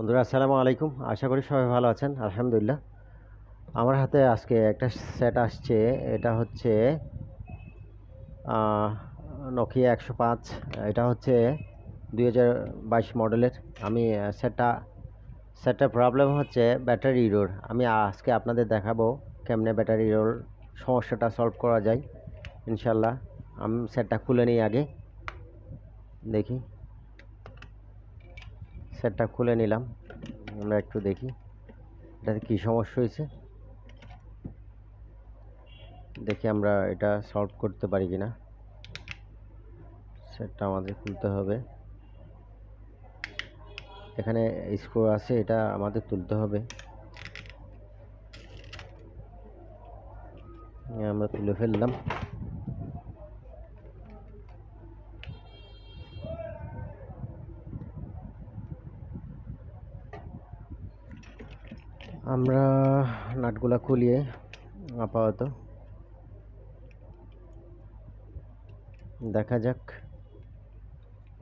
বন্ধুরা আসসালামু আলাইকুম। আশা করি সবাই ভালো আছেন। আলহামদুলিল্লাহ। আমার হাতে আজকে একটা সেট আসছে। এটা হচ্ছে আহ, নোকিয়া 105। এটা হচ্ছে 2022 মডেলের। আমি সেটটার প্রবলেম হচ্ছে ব্যাটারি ইরোর। আমি আজকে আপনাদের দেখাবো কেমনে ব্যাটারি ইরোর সমস্যাটা সলভ করা যায় ইনশাল্লাহ। আমি সেটটা খুলে নিই আগে, দেখি। সেটটা খুলে নিলাম, আমরা একটু দেখি এটাতে কী সমস্যা হয়েছে। দেখি আমরা এটা সলভ করতে পারি কিনা। সেটটা আমাদের খুলতে হবে। এখানে স্ক্রু আছে, এটা আমাদের তুলতে হবে। আমরা তুলে ফেললাম। আমরা নাটগুলা খুলিয়ে আপাতত দেখা যাক,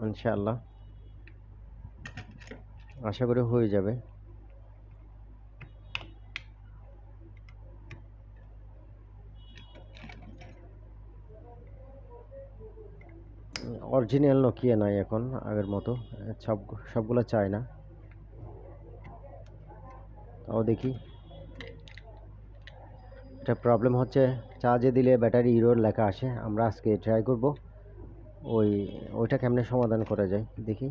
ইনশাআল্লাহ আশা করি হয়ে যাবে। অরিজিনাল নোকিয়া নাই এখন আগের মতো, সবগুলো চায় না। তাও দেখি। এটা প্রবলেম হচ্ছে চার্জে দিলে ব্যাটারি ইরোর লেখা আসে। আমরা আজকে ট্রাই করব ওইটা কেমনে সমাধান করা যায়, দেখি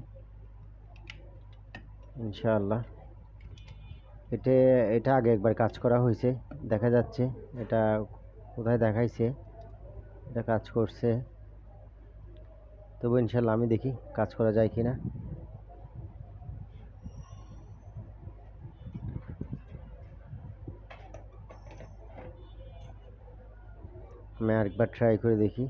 ইনশাআল্লাহ। এটা এটা আগে একবার কাজ করা হয়েছে, দেখা যাচ্ছে। এটা কোথায় দেখাইছে, এটা কাজ করছে। তবু ইনশাল্লাহ আমি দেখি কাজ করা যায় কিনা। আমি আরেকবার ট্রাই করে দেখি।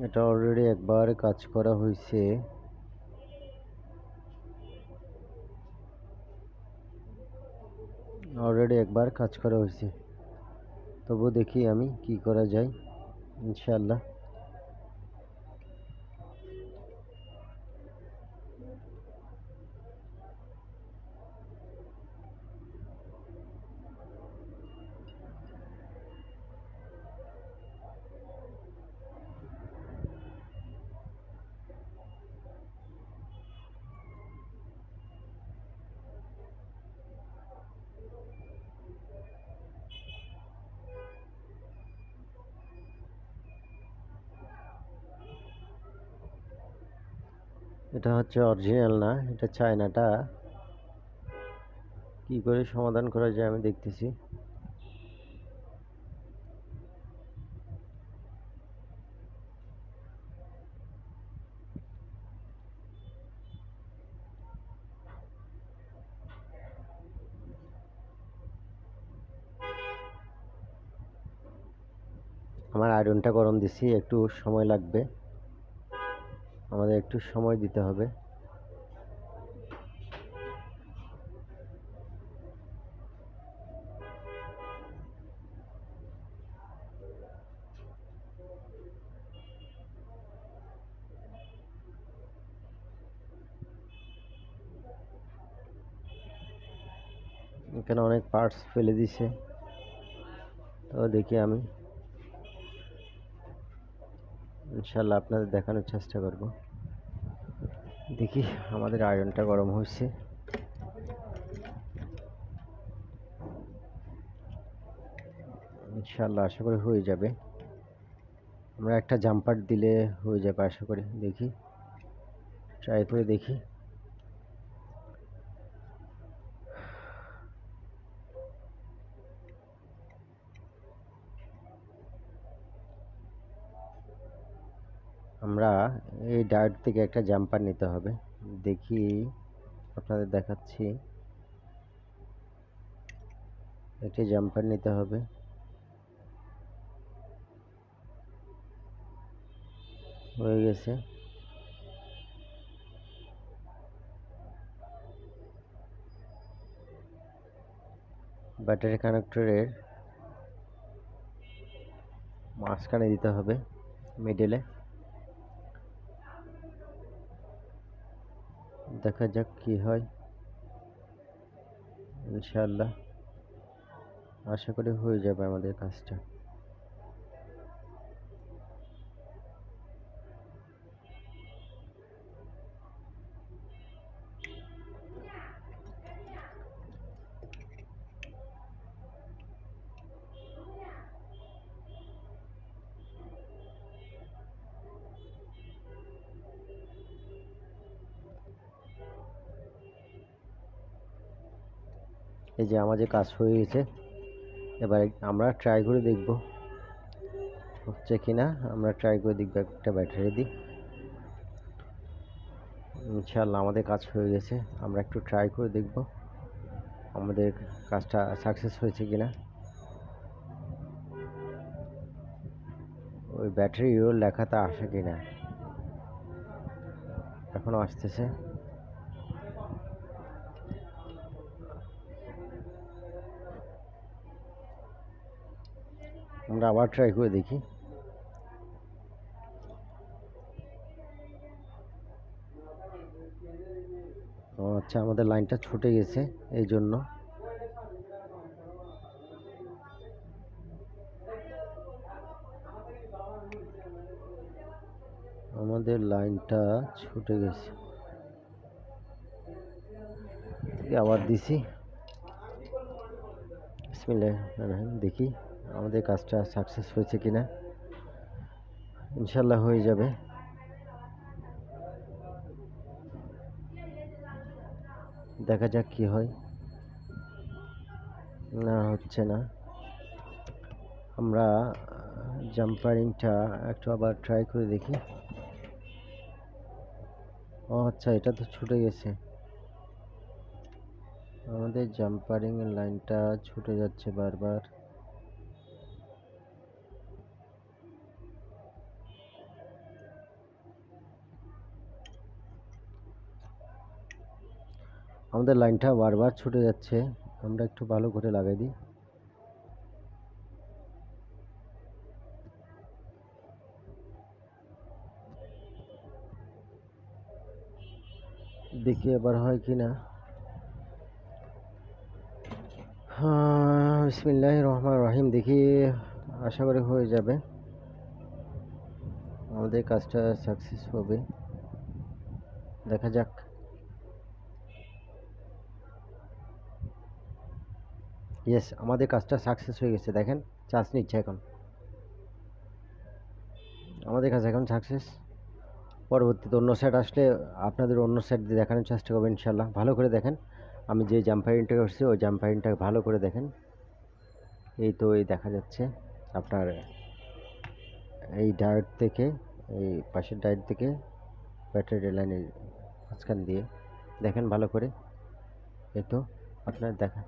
এটা অলরেডি একবার কাজ করা হয়েছে। তবু দেখি আমি কি করা যায় ইনশাল্লাহ। এটা হচ্ছে অরিজিনাল না, এটা চায়নাটা। কি করে সমাধান করা যায় আমি দেখতেছি। আমার আয়রনটা গরম দিছি, একটু সময় লাগবে, আমাদের একটু সময় দিতে হবে। এখানে অনেক পার্টস ফেলে দিছে, তো দেখি আমি ইনশাল্লাহ আপনাদের দেখানোর চেষ্টা করব। দেখি আমাদের আয়রনটা গরম হয়েছে। ইনশাল্লাহ আশা করি হয়ে যাবে। আমরা একটা জাম্পার দিলে হয়ে যাবে আশা করি। দেখি, ট্রাই করে দেখি। আমরা এই ডায়োড থেকে একটা জাম্পার নিতে হবে। দেখি, আপনাদের দেখাচ্ছি। একটি জাম্পার নিতে হবে। হয়ে গেছে। ব্যাটারি কানেক্টরের মাঝখানে দিতে হবে, মিডলে। দেখা যাক কি হয়। ইনশাআল্লাহ আশা করি হয়ে যাবে আমাদের কাজটা। এই যে আমাদের কাজ হয়ে গেছে। এবার আমরা ট্রাই করে দেখব হচ্ছে কিনা। আমরা ট্রাই করে দেখব, একটা ব্যাটারি দিই। ইনশাআল্লাহ আমাদের কাজ হয়ে গেছে। আমরা একটু ট্রাই করে দেখব আমাদের কাজটা সাকসেস হয়েছে কিনা। ওই ব্যাটারির লেখাটা আসে কিনা, এখনো আসতেছে। আমরা আবার ট্রাই করে দেখি। ও আচ্ছা, আমাদের লাইনটা ছুটে গেছে, এই জন্য। আমাদের লাইনটা ছুটে গেছে। আবার দিছি। বিসমিল্লাহির রহমানির রহিম। দেখি আমাদের কাজটা সাকসেস হয়েছে কিনা। ইনশাল্লাহ হয়ে যাবে। দেখা যাক কি হয়। না, হচ্ছে না। আমরা জাম্পারিংটা একটু আবার ট্রাই করে দেখি। ও আচ্ছা, এটা তো ছুটে গেছে। আমাদের জাম্পারিং এর লাইনটা ছুটে যাচ্ছে বারবার। আমাদের লাইনটা বারবার ছুটে যাচ্ছে। আমরা একটু ভালো করে লাগাই দিই। দেখি এবার হয় কিনা। হ্যাঁ, বিসমিল্লাহির রহমানির রহিম। দেখি, আশা করি হয়ে যাবে, আমাদের কাজটা সাকসেস হবে। দেখা যাক। ইয়েস, আমাদের কাজটা সাকসেস হয়ে গেছে। দেখেন, চার্জ নিচ্ছে এখন। আমাদের কাজ এখন সাকসেস। পরবর্তীতে অন্য সেট আসলে আপনাদের অন্য সেট দিয়ে দেখানোর চেষ্টা করবো ইনশাল্লাহ। ভালো করে দেখেন, আমি যে জাম্পারিংটা করছি ওই জাম্পারিংটা ভালো করে দেখেন। এই তো, এই দেখা যাচ্ছে আপনার এই ডায়োড থেকে, এই পাশের ডায়োড থেকে ব্যাটারি লাইনের মাঝখান দিয়ে দেখেন ভালো করে। এই তো আপনার দেখা